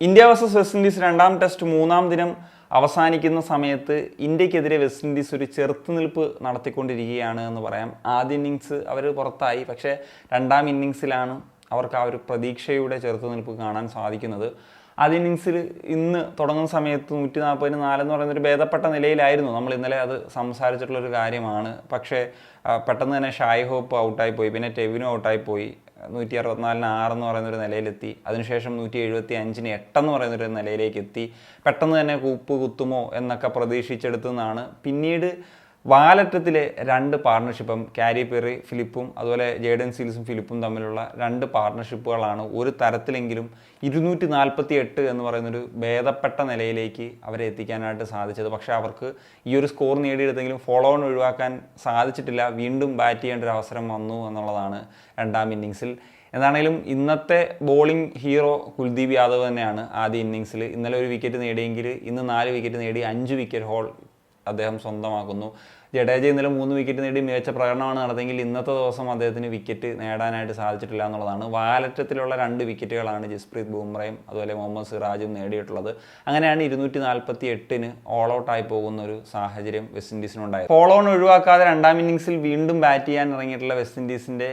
India versus west Indies രണ്ടാം test മൂന്നാം ദിനം അവസാനിക്കുന്ന സമയത്ത് ഇന്ത്യക്കെതിരെ വെസ്റ്റ് ഇൻഡീസ് ഒരു ചെറുത്തുനിൽപ്പ് നടത്തിക്കൊണ്ടിരിക്കുകയാണ് എന്ന് പറയാം. ആദ്യ ഇന്നിങ്സ് അവർ പുറത്തായി, പക്ഷേ രണ്ടാം ഇന്നിങ്സിലാണ് അവർക്ക് ആ ഒരു പ്രതീക്ഷയുടെ ചെറുത്തുനിൽപ്പ് കാണാൻ സാധിക്കുന്നത്. ആദ്യ ഇന്നിങ്സിൽ ഇന്ന് തുടങ്ങുന്ന സമയത്ത് 144 എന്ന് പറയുന്നൊരു ഭേദപ്പെട്ട നിലയിലായിരുന്നു. നമ്മൾ ഇന്നലെ അത് സംസാരിച്ചിട്ടുള്ളൊരു കാര്യമാണ്. പക്ഷേ പെട്ടെന്ന് തന്നെ ഷായ് ഹോപ്പ് ഔട്ടായിപ്പോയി, പിന്നെ ടെവിനും ഔട്ടായിപ്പോയി. 164 6 എന്ന് പറയുന്നൊരു നിലയിലെത്തി. അതിനുശേഷം 175 8 എന്ന് പറയുന്നൊരു നിലയിലേക്ക് എത്തി. പെട്ടെന്ന് തന്നെ കൂപ്പ് കുത്തുമോ എന്നൊക്കെ പ്രതീക്ഷിച്ചെടുത്തുനിന്നാണ് പിന്നീട് വാലറ്റത്തിലെ രണ്ട് പാർട്ണർഷിപ്പും കാരി പെറി ഫിലിപ്പും അതുപോലെ ജേഡൻ സീൽസും ഫിലിപ്പും തമ്മിലുള്ള രണ്ട് പാർട്ണർഷിപ്പുകളാണ് ഒരു തരത്തിലെങ്കിലും 248 എന്ന് പറയുന്നൊരു ഭേദപ്പെട്ട നിലയിലേക്ക് അവരെ എത്തിക്കാനായിട്ട് സാധിച്ചത്. പക്ഷേ അവർക്ക് ഈ ഒരു സ്കോർ നേടിയെടുത്തെങ്കിലും ഫോളോ ഓൺ ഒഴിവാക്കാൻ സാധിച്ചിട്ടില്ല. വീണ്ടും ബാറ്റ് ചെയ്യേണ്ട ഒരു അവസരം വന്നു എന്നുള്ളതാണ് രണ്ടാം ഇന്നിങ്സിൽ. എന്താണെങ്കിലും ഇന്നത്തെ ബോളിംഗ് ഹീറോ കുൽദീപ് യാദവ് തന്നെയാണ്. ആദ്യ ഇന്നിങ്സിൽ ഇന്നലെ ഒരു വിക്കറ്റ് നേടിയെങ്കിൽ ഇന്ന് 4 വിക്കറ്റ് നേടി 5 വിക്കറ്റ് ഹോൾ അദ്ദേഹം സ്വന്തമാക്കുന്നു. ജഡേജ ഇന്നലെ 3 വിക്കറ്റ് നേടി മികച്ച പ്രകടനമാണ് നടത്തിയെങ്കിൽ ഇന്നത്തെ ദിവസം അദ്ദേഹത്തിന് വിക്കറ്റ് നേടാനായിട്ട് സാധിച്ചിട്ടില്ല എന്നുള്ളതാണ്. വാലറ്റത്തിലുള്ള 2 വിക്കറ്റുകളാണ് ജസ്പ്രീത് ബുംറയും അതുപോലെ മുഹമ്മദ് സിറാജും നേടിയിട്ടുള്ളത്. അങ്ങനെയാണ് 248 ഓൾ ഔട്ടായി പോകുന്ന ഒരു സാഹചര്യം വെസ്റ്റ് ഇൻഡീസിനുണ്ടായത്. ഫോളോ ഓൺ ഒഴിവാക്കാതെ രണ്ടാം ഇന്നിങ്സിൽ വീണ്ടും ബാറ്റ് ചെയ്യാൻ ഇറങ്ങിയിട്ടുള്ള വെസ്റ്റ് ഇൻഡീസിൻ്റെ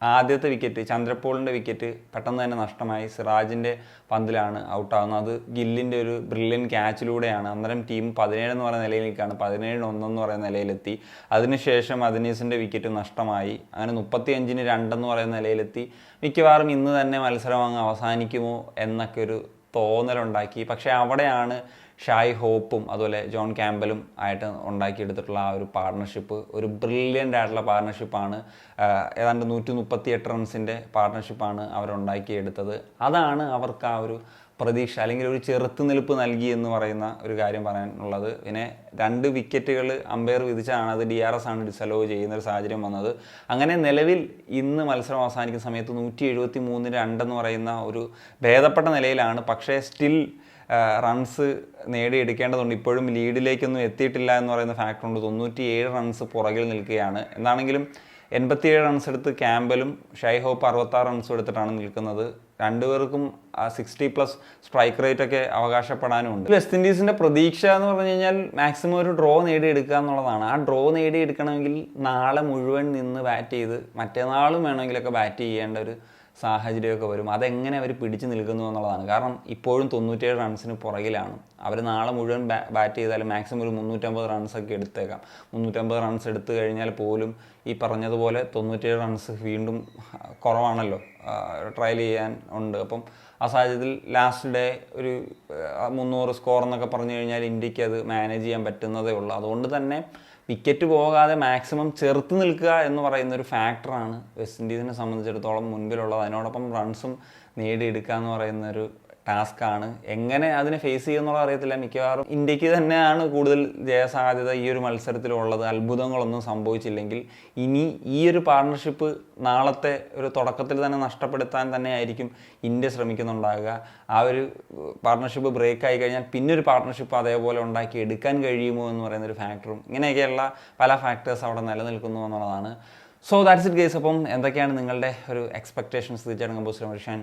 ആദ്യത്തെ വിക്കറ്റ് ചന്ദ്രപോളിൻ്റെ വിക്കറ്റ് പെട്ടെന്ന് തന്നെ നഷ്ടമായി. സിറാജിൻ്റെ പന്തിലാണ് ഔട്ടാകുന്നത്. അത് ഗില്ലിൻ്റെ ഒരു ബ്രില്യൻ ക്യാച്ചിലൂടെയാണ്. അന്നേരം ടീം 17 എന്ന് പറയുന്ന നിലയിലേക്കാണ്, 17-1 എന്ന് പറയുന്ന നിലയിലെത്തി. അതിനുശേഷം അദനീസിൻ്റെ വിക്കറ്റ് നഷ്ടമായി. അങ്ങനെ 35-2 എന്ന് പറയുന്ന നിലയിലെത്തി. മിക്കവാറും ഇന്ന് തന്നെ മത്സരം അങ്ങ് അവസാനിക്കുമോ എന്നൊക്കെ ഒരു തോന്നലുണ്ടാക്കി. പക്ഷേ അവിടെയാണ് ഷായ് ഹോപ്പും അതുപോലെ ജോൺ ക്യാമ്പലും ആയിട്ട് ഉണ്ടാക്കിയെടുത്തിട്ടുള്ള ആ ഒരു പാർട്ണർഷിപ്പ് ഒരു ബ്രില്യൻ്റ് ആയിട്ടുള്ള പാർട്ണർഷിപ്പാണ്. ഏതാണ്ട് 138 റൺസിൻ്റെ പാർട്ണർഷിപ്പാണ് അവരുണ്ടാക്കിയെടുത്തത്. അതാണ് അവർക്ക് ആ ഒരു പ്രതീക്ഷ അല്ലെങ്കിൽ ഒരു ചെറുത്തുനിൽപ്പ് നൽകി എന്ന് പറയുന്ന ഒരു കാര്യം പറയാനുള്ളത്. പിന്നെ 2 വിക്കറ്റുകൾ അമ്പയർ വിധിച്ചാണ് അത് DRS ആണ് ഡിസലോ ചെയ്യുന്ന ഒരു സാഹചര്യം വന്നത്. അങ്ങനെ നിലവിൽ ഇന്ന് മത്സരം അവസാനിക്കുന്ന സമയത്ത് 173-2 എന്ന് പറയുന്ന ഒരു ഭേദപ്പെട്ട നിലയിലാണ്. പക്ഷേ സ്റ്റിൽ റൺസ് നേടിയെടുക്കേണ്ടതുണ്ട്. ഇപ്പോഴും ലീഡിലേക്കൊന്നും എത്തിയിട്ടില്ല എന്ന് പറയുന്ന ഫാക്ടറുണ്ട്. 97 റൺസ് പുറകിൽ നിൽക്കുകയാണ്. എന്താണെങ്കിലും 87 റൺസ് എടുത്ത് ക്യാമ്പലും ഷായ് ഹോപ്പ് 66 റൺസും എടുത്തിട്ടാണ് നിൽക്കുന്നത്. രണ്ടുപേർക്കും 60+ സ്ട്രൈക്ക് റേറ്റ് ഒക്കെ അവകാശപ്പെടാനുമുണ്ട്. വെസ്റ്റ് ഇൻഡീസിൻ്റെ പ്രതീക്ഷ എന്ന് പറഞ്ഞു കഴിഞ്ഞാൽ മാക്സിമം ഒരു ഡ്രോ നേടിയെടുക്കുക എന്നുള്ളതാണ്. ആ ഡ്രോ നേടിയെടുക്കണമെങ്കിൽ നാളെ മുഴുവൻ നിന്ന് ബാറ്റ് ചെയ്ത് മറ്റന്നാളും വേണമെങ്കിലൊക്കെ ബാറ്റ് ചെയ്യേണ്ട ഒരു സാഹചര്യമൊക്കെ വരും. അതെങ്ങനെ അവർ പിടിച്ചു നിൽക്കുന്നു എന്നുള്ളതാണ്. കാരണം ഇപ്പോഴും 97 റൺസിന് പുറകിലാണ്. അവർ നാളെ മുഴുവൻ ബാറ്റ് ചെയ്താലും മാക്സിമം ഒരു 350 റൺസൊക്കെ എടുത്തേക്കാം. 350 റൺസ് എടുത്തു കഴിഞ്ഞാൽ പോലും ഈ പറഞ്ഞതുപോലെ 97 റൺസ് വീണ്ടും കുറവാണല്ലോ, ട്രയൽ ചെയ്യാൻ ഉണ്ട്. അപ്പം ആ സാഹചര്യത്തിൽ ലാസ്റ്റ് ഡേ ഒരു 300 സ്കോർ എന്നൊക്കെ പറഞ്ഞു കഴിഞ്ഞാൽ ഇന്ത്യക്ക് അത് മാനേജ് ചെയ്യാൻ പറ്റുന്നതേ ഉള്ളൂ. അതുകൊണ്ട് തന്നെ വിക്കറ്റ് പോകാതെ മാക്സിമം ചെറുത്ത് നിൽക്കുക എന്ന് പറയുന്നൊരു ഫാക്ടറാണ് വെസ്റ്റ് ഇൻഡീസിനെ സംബന്ധിച്ചിടത്തോളം മുൻപിലുള്ളത്. അതിനോടൊപ്പം റൺസും നേടിയെടുക്കുക എന്ന് പറയുന്നൊരു ടാസ്ക്കാണ്. എങ്ങനെ അതിനെ ഫേസ് ചെയ്യുമെന്നുള്ളത് അറിയത്തില്ല. മിക്കവാറും ഇന്ത്യക്ക് തന്നെയാണ് കൂടുതൽ ജയസാധ്യത ഈ ഒരു മത്സരത്തിലുള്ളത്. അത്ഭുതങ്ങളൊന്നും സംഭവിച്ചില്ലെങ്കിൽ ഇനി ഈ ഒരു പാർട്ണർഷിപ്പ് നാളത്തെ ഒരു തുടക്കത്തിൽ തന്നെ നഷ്ടപ്പെടുത്താൻ തന്നെയായിരിക്കും ഇന്ത്യ ശ്രമിക്കുന്നുണ്ടാകുക. ആ ഒരു പാർട്ണർഷിപ്പ് ബ്രേക്ക് ആയി കഴിഞ്ഞാൽ പിന്നെ ഒരു പാർട്ണർഷിപ്പ് അതേപോലെ ഉണ്ടാക്കി എടുക്കാൻ കഴിയുമോ എന്ന് പറയുന്നൊരു ഫാക്ടറും ഇങ്ങനെയൊക്കെയുള്ള പല ഫാക്ടേഴ്സ് അവിടെ നിലനിൽക്കുന്നു എന്നുള്ളതാണ്. So that's it guys. അപ്പം എന്തൊക്കെയാണ് നിങ്ങളുടെ ഒരു എക്സ്പെക്ടേഷൻസ് തീർച്ചയായിട്ടും കമ്പോസ് ചെയ്യാൻ